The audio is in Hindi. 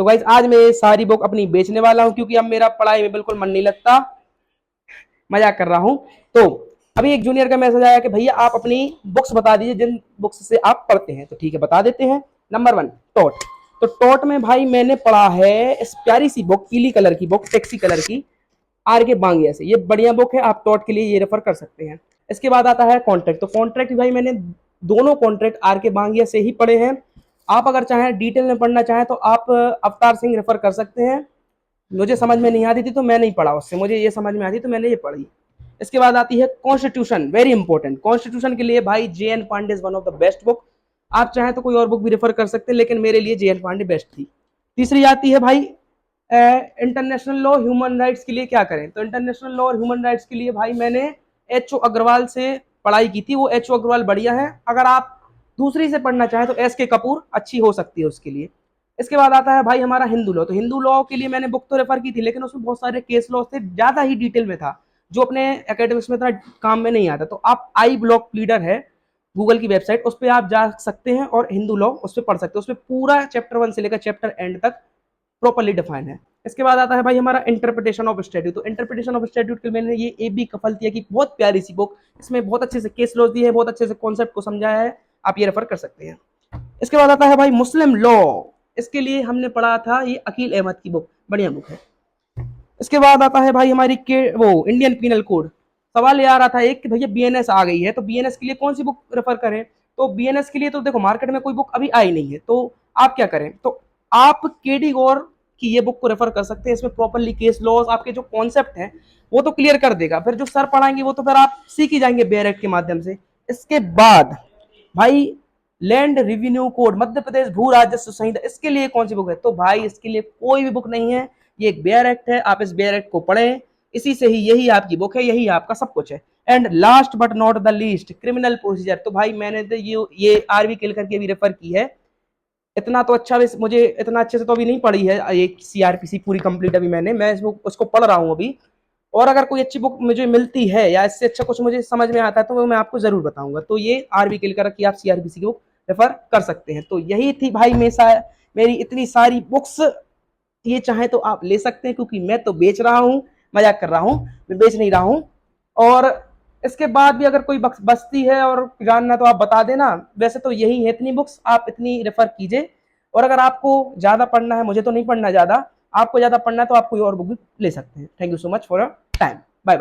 तो गाइज आज मैं ये सारी बुक अपनी बेचने वाला हूँ, क्योंकि अब मेरा पढ़ाई में बिल्कुल मन नहीं लगता। मजाक कर रहा हूँ। तो अभी एक जूनियर का मैसेज आया कि भैया आप अपनी बुक्स बता दीजिए जिन बुक्स से आप पढ़ते हैं। तो ठीक है, बता देते हैं। Number 1, taught. तो टॉट में भाई मैंने पढ़ा है इस प्यारी सी बुक, पीली कलर की बुक, टैक्सी कलर की, आर के बांगिया से। ये बढ़िया बुक है, आप टॉट के लिए ये रेफर कर सकते हैं। इसके बाद आता है कॉन्ट्रैक्ट। तो कॉन्ट्रैक्ट भाई मैंने दोनों कॉन्ट्रैक्ट आर के बांगिया से ही पढ़े हैं। आप अगर चाहें डिटेल में पढ़ना चाहें तो आप अवतार सिंह रेफर कर सकते हैं। मुझे समझ में नहीं आती थी तो मैं नहीं पढ़ा उससे, मुझे ये समझ में आती तो मैंने ये पढ़ी। इसके बाद आती है कॉन्स्टिट्यूशन, वेरी इंपॉर्टेंट। कॉन्स्टिट्यूशन के लिए भाई J N Pandey is one of the best book. आप चाहें तो कोई और बुक भी रेफर कर सकते हैं, लेकिन मेरे लिए जे एन पांडे बेस्ट थी। तीसरी आती है भाई इंटरनेशनल लॉ ह्यूमन राइट्स के लिए क्या करें। तो इंटरनेशनल लॉ और ह्यूमन राइट्स के लिए भाई मैंने एच ओ अग्रवाल से पढ़ाई की थी। वो एच ओ अग्रवाल बढ़िया है। अगर आप दूसरी से पढ़ना चाहें तो एस के कपूर अच्छी हो सकती है उसके लिए। इसके बाद आता है भाई हमारा हिंदू लॉ। तो हिंदू लॉ के लिए मैंने बुक तो रेफर की थी, लेकिन उसमें बहुत सारे केस लॉ थे, ज्यादा ही डिटेल में था, जो अपने एकेडमिक्स में इतना काम में नहीं आता। तो आप आई ब्लॉक लीडर है गूगल की वेबसाइट, उस पर आप जा सकते हैं और हिंदू लॉ उस पर पढ़ सकते हैं। उसमें पूरा चैप्टर 1 से लेकर चैप्टर एंड तक प्रॉपर्ली डिफाइन है। इसके बाद आता है भाई हमारा इंटरप्रिटेशन ऑफ स्टैट्यूट। तो इंटरप्रिटेशन ऑफ स्टैट्यूट के मैंने ये ए बी कफलतिया की बहुत प्यारी सी बुक, इसमें बहुत अच्छे से केस लॉ दी है, बहुत अच्छे से कॉन्सेप्ट को समझाया है, आप ये रेफर कर सकते हैं। इसके बाद आता है भाई मुस्लिम लॉ। इसके लिए हमने पढ़ा था ये अकील अहमद की बुक, बढ़िया बुक है। इसके बाद आता है भाई हमारी वो इंडियन पीनल कोड। सवाल ये आ रहा था एक कि भैया बीएनएस आ गई है, तो बीएनएस के लिए कौन सी बुक रेफर करें। तो बीएनएस के लिए तो देखो मार्केट में कोई बुक अभी आई नहीं है, तो आप क्या करें, तो आप केडी गौर की ये बुक को रेफर कर सकते हैं। इसमें प्रॉपरली केस लॉज, आपके जो कॉन्सेप्ट है वो तो क्लियर कर देगा। फिर जो सर पढ़ाएंगे वो तो फिर आप सीख ही जाएंगे बेयर एक्ट के माध्यम से। इसके बाद भाई land revenue code, Madhya Pradesh भू राजस्व संहिता, इसके लिए कौन सी बुक है। तो भाई इसके लिए कोई भी बुक नहीं है, ये एक बेयर एक्ट है। आप इस बेयर एक्ट को पढ़ें, इसी से ही, यही आपकी बुक है, यही आपका सब कुछ है। And last but not the least, criminal procedure. तो भाई मैंने तो ये आरवी केलकर की भी रेफर की है। इतना तो अच्छा, मुझे इतना अच्छे से तो अभी नहीं पढ़ी है ये सीआरपीसी पूरी कंप्लीट अभी मैं उसको पढ़ रहा हूँ अभी। और अगर कोई अच्छी बुक मुझे मिलती है या इससे अच्छा कुछ मुझे समझ में आता है तो वो मैं आपको जरूर बताऊंगा। तो ये आरवी केलकर की आप सीआरपीसी की बुक रेफर कर सकते हैं। तो यही थी भाई मेरी इतनी सारी बुक्स। ये चाहे तो आप ले सकते हैं, क्योंकि मैं तो बेच रहा हूँ, मजाक कर रहा हूँ, मैं बेच नहीं रहा हूँ। और इसके बाद भी अगर कोई बचती है और जानना तो आप बता देना। वैसे तो यही है इतनी बुक्स, आप इतनी रेफर कीजिए। और अगर आपको ज्यादा पढ़ना है, मुझे तो नहीं पढ़ना ज्यादा, आपको ज्यादा पढ़ना है तो आप कोई और बुक भी ले सकते हैं। Thank you so much for your time. Bye bye.